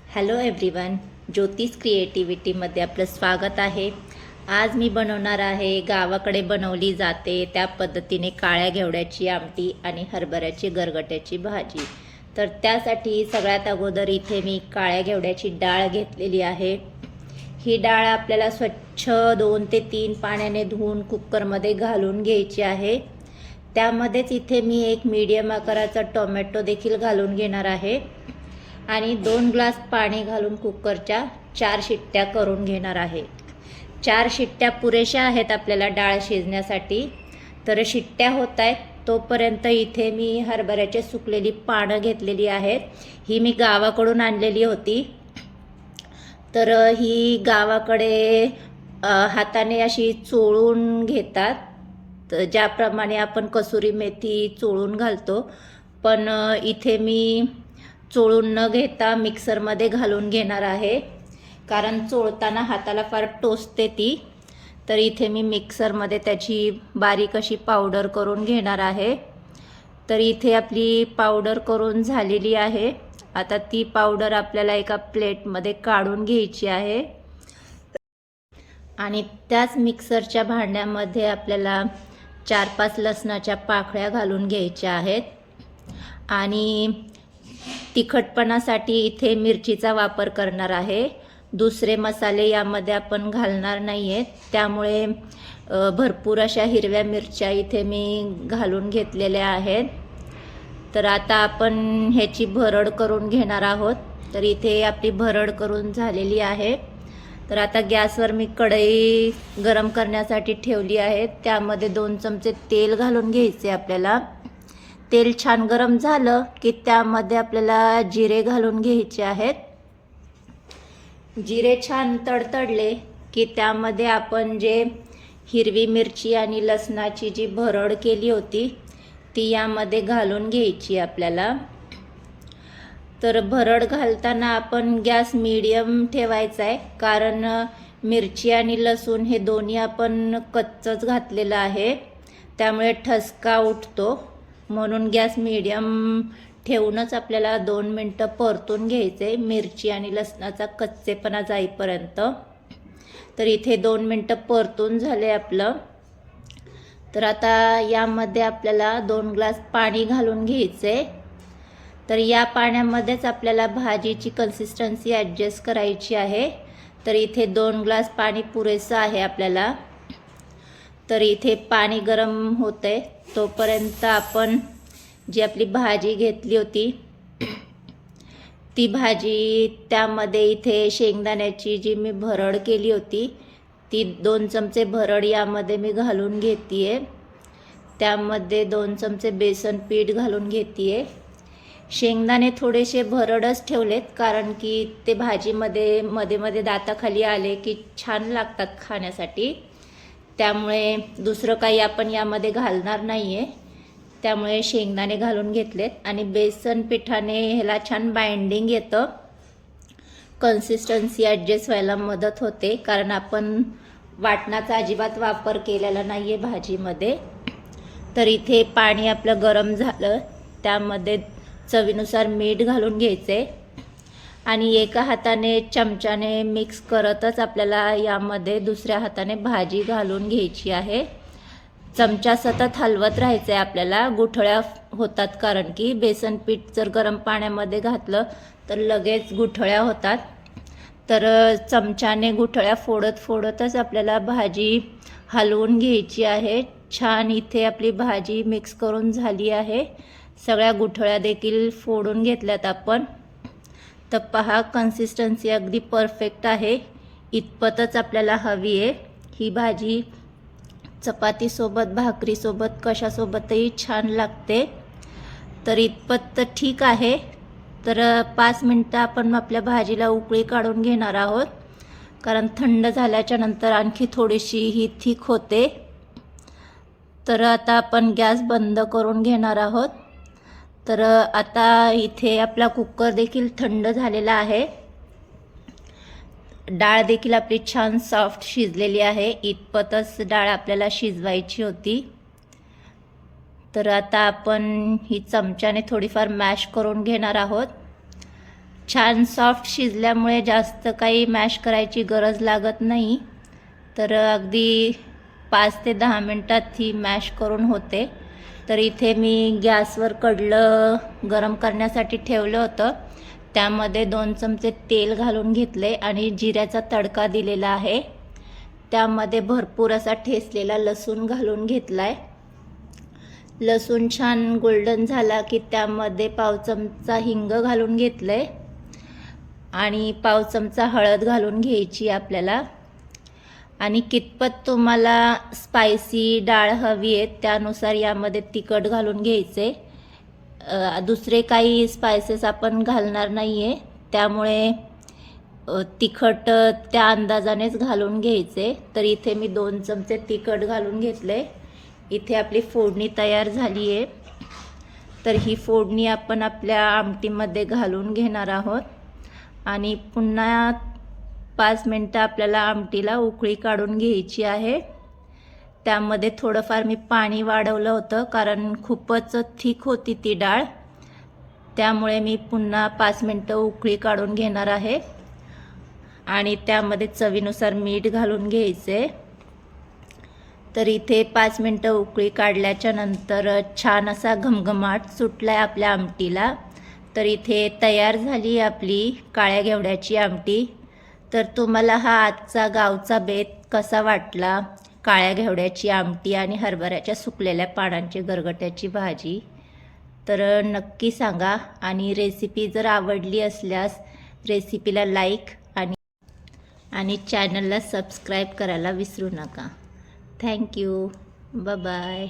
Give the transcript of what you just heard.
Hello everyone, ज्योतिष क्रिएटिव्हिटीमध्ये आपलं स्वागत आहे। आज मी बनवणार आहे गावाकडे बनवली जाते त्या पद्धतीने काळ्या घेवड्याची आमटी आणि हरभऱ्याची गरगट्याची भाजी। तर त्यासाठी सगळ्यात अगोदर इथे मी काळ्या घेवड्याची डाळ घेतलेली आहे। ही डाळ आपल्याला स्वच्छ 2 ते 3 पाण्याने धुवून कुकरमध्ये घालून घ्यायची आहे। त्यामध्येच इथे मी एक मीडियम आकाराचा टोमॅटो देखील घालून घेणार आहे आणि 2 ग्लास पाणी घालून कुकरच्या 4 शिट्ट्या करून घेणार आहे। 4 शिट्ट्या पुरेशा आहेत आपल्याला डाळ शिजण्यासाठी। तर शिट्ट्या होत आहेत तोपर्यंत इथे मी हरभऱ्याची सुकलेली पानं घेतलेली आहेत। ही मी गावाकडून आणलेली होती। तर ही गावाकडे हाताने अशी चोळून घेतात, तर ज्याप्रमाणे आपण कसुरी मेथी चोळून घालतो, पण इथे मी चोळून न घेता मिक्सरमध्ये घालून घेणार आहे, कारण चोळताना हाताला फार टोचते ती। तर इथे मी मिक्सरमध्ये त्याची बारीक अशी पावडर करून घेणार आहे। तर इथे आपली पावडर करून झालेली आहे। आता ती पावडर आपल्याला एका प्लेटमध्ये काढून घ्यायची आहे आणि त्याच मिक्सरच्या भांड्यामध्ये आपल्याला 4-5 लसणाच्या पाकळ्या घालून घ्यायच्या आहेत आणि तिखटपणासाठी इथे मिरचीचा वापर करणार आहे। दुसरे मसाले यामध्ये आपण घालणार नाही आहेत, त्यामुळे भरपूर अशा हिरव्या मिरच्या इथे मी घालून घेतलेल्या आहेत। तर आता आपण ह्याची भरड करून घेणार आहोत। तर इथे आपली भरड करून झालेली आहे। तर आता गॅसवर मी कढई गरम करण्यासाठी ठेवली आहे। त्यामध्ये 2 चमचे तेल घालून घ्यायचे आपल्याला। तेल छान गरम झालं की त्यामध्ये आपल्याला जिरे घालून घ्यायचे आहेत। जिरे छान तडतडले की त्यामध्ये आपण जे हिरवी मिरची आणि लसणाची जी भरड केली होती ती यामध्ये घालून घ्यायची आपल्याला। तर भरड घालताना आपण गॅस मीडियम ठेवायचा आहे, कारण मिरची आणि लसूण हे दोन्ही आपण कच्चंच घातलेलं आहे, त्यामुळे ठसका उठतो। म्हणून गॅस मीडियम ठेवूनच आपल्याला 2 मिनटं परतून घ्यायचे मिरची आणि लसणाचा कच्चेपणा जाईपर्यंत। तर इथे 2 मिनटं परतून झाले आपलं। तर आता यामध्ये आपल्याला 2 ग्लास पाणी घालून घ्यायचे। तर या पाण्यामध्येच आपल्याला भाजीची कन्सिस्टन्सी ॲडजस्ट करायची आहे। तर इथे 2 ग्लास पाणी पुरेसं आहे आपल्याला। तर इथे पाणी गरम होते तोपर्यंत आपण जी आपली भाजी घेतली होती ती भाजी, त्यामध्ये इथे शेंगदाण्याची जी मी भरड केली होती ती 2 चमचे भरड यामध्ये मी घालून घेते। त्यामध्ये 2 चमचे बेसन पीठ घालून घेते। शेंगदाणे थोडेसे भरडच ठेवलेत, कारण की ते भाजीमध्ये मध्ये मध्ये दाताखाली आले की छान लागतात खाण्यासाठी, त्यामुळे दुसरं काही आपण यामध्ये घालणार नाही आहे। त्यामुळे शेंगदाणे घालून घेतलेत आणि बेसन पिठाने ह्याला छान बाइंडिंग येतं, कन्सिस्टन्सी ॲडजस्ट व्हायला मदत होते, कारण आपण वाटणाचा अजिबात वापर केलेला नाही आहे भाजीमध्ये। तर इथे पाणी आपलं गरम झालं, त्यामध्ये चवीनुसार मीठ घालून घ्यायचे आणि एका हाताने चमच्याने मिक्स करतच आपल्याला यामध्ये दुसऱ्या हाताने भाजी घालून घ्यायची आहे। चमचा सतत हलवत राहायचं आहे आपल्याला, गुठळ्या होतात, कारण की बेसन पीठ जर गरम पाण्यामध्ये घातलं तर लगेच गुठळ्या होतात। तर चमच्याने गुठळ्या फोडतच आपल्याला भाजी हलवून घ्यायची आहे। छान इथे आपली भाजी मिक्स करून झाली आहे, सगळ्या गुठळ्या देखील फोडून घेतल्यात आपण। तर पहा, कन्सिस्टन्सी अगदी परफेक्ट आहे, इतपतच आपल्याला हवी आहे। ही भाजी चपातीसोबत, भाकरीसोबत, कशासोबतही छान लागते। तर इतपत तर ठीक आहे। तर 5 मिनटं आपण आपल्या भाजीला उकळी काढून घेणार आहोत, कारण थंड झाल्याच्या नंतर आणखी थोडीशी ही थिक होते। तर आता आपण गॅस बंद करून घेणार आहोत। तर आता इथे आपला कुकर देखील थंड झालेला आहे। डाळ देखील आपली छान सॉफ्ट शिजलेली आहे, इतपतच डाळ आपल्याला शिजवायची होती। तर आता आपण ही चमच्याने थोडीफार मॅश करून घेणार आहोत। छान सॉफ्ट शिजल्यामुळे जास्त काही मॅश करायची गरज लागत नाही. तर अगदी 5 ते 10 मिनटात ही मॅश करून होते. तर इथे मी गॅसवर कढलं गरम करण्यासाठी ठेवलं होतं. त्यामध्ये 2 चमचे तेल घालून घेतले आणि जिऱ्याचा तडका दिलेला आहे. त्यामध्ये भरपूर असा ठेचलेला लसूण घालून घेतला आहे. लसूण छान गोल्डन झाला की त्यामध्ये पाव चमचा हिंग घालून घेतलं आहे आणि पाव चमचा हळद घालून घ्यायची आपल्याला. आणि कितपत तुम्हाला स्पायसी डाळ हवी आहे त्यानुसार यामध्ये तिखट घालून घ्यायचे. दुसरे काही स्पायसेस आपण घालणार नाही आहे, त्यामुळे तिखट त्या अंदाजानेच घालून घ्यायचे. तर इथे मी 2 चमचे तिखट घालून घेतले. इथे आपली फोडणी तयार झाली आहे. तर ही फोडणी आपण आपल्या आमटीमध्ये घालून घेणार आहोत आणि पुन्हा 5 मिनटं आपल्याला आमटीला उकळी काढून घ्यायची आहे. त्यामध्ये थोडंफार मी पाणी वाढवलं होतं कारण खूपच थिक होती ती डाळ. त्यामुळे मी पुन्हा 5 मिनटं उकळी काढून घेणार आहे आणि त्यामध्ये चवीनुसार मीठ घालून घ्यायचे. तर इथे 5 मिनटं उकळी काढल्याच्या नंतर छान असा घमघमाट सुटला आहे आपल्या आमटीला. तर इथे तयार झाली आपली काळ्या घेवड्याची आमटी. तर तुम्हाला हा आजचा गावचा बेत कसा वाटला? काळ्या घेवड्याची आमटी आणि हरभऱ्याच्या सुकलेल्या पानांची गरगट्याची भाजी. तर नक्की सांगा आणि रेसिपी जर आवडली असल्यास रेसिपीला लाईक आणि चॅनलला सबस्क्राईब करायला विसरू नका. थँक्यू. बाय.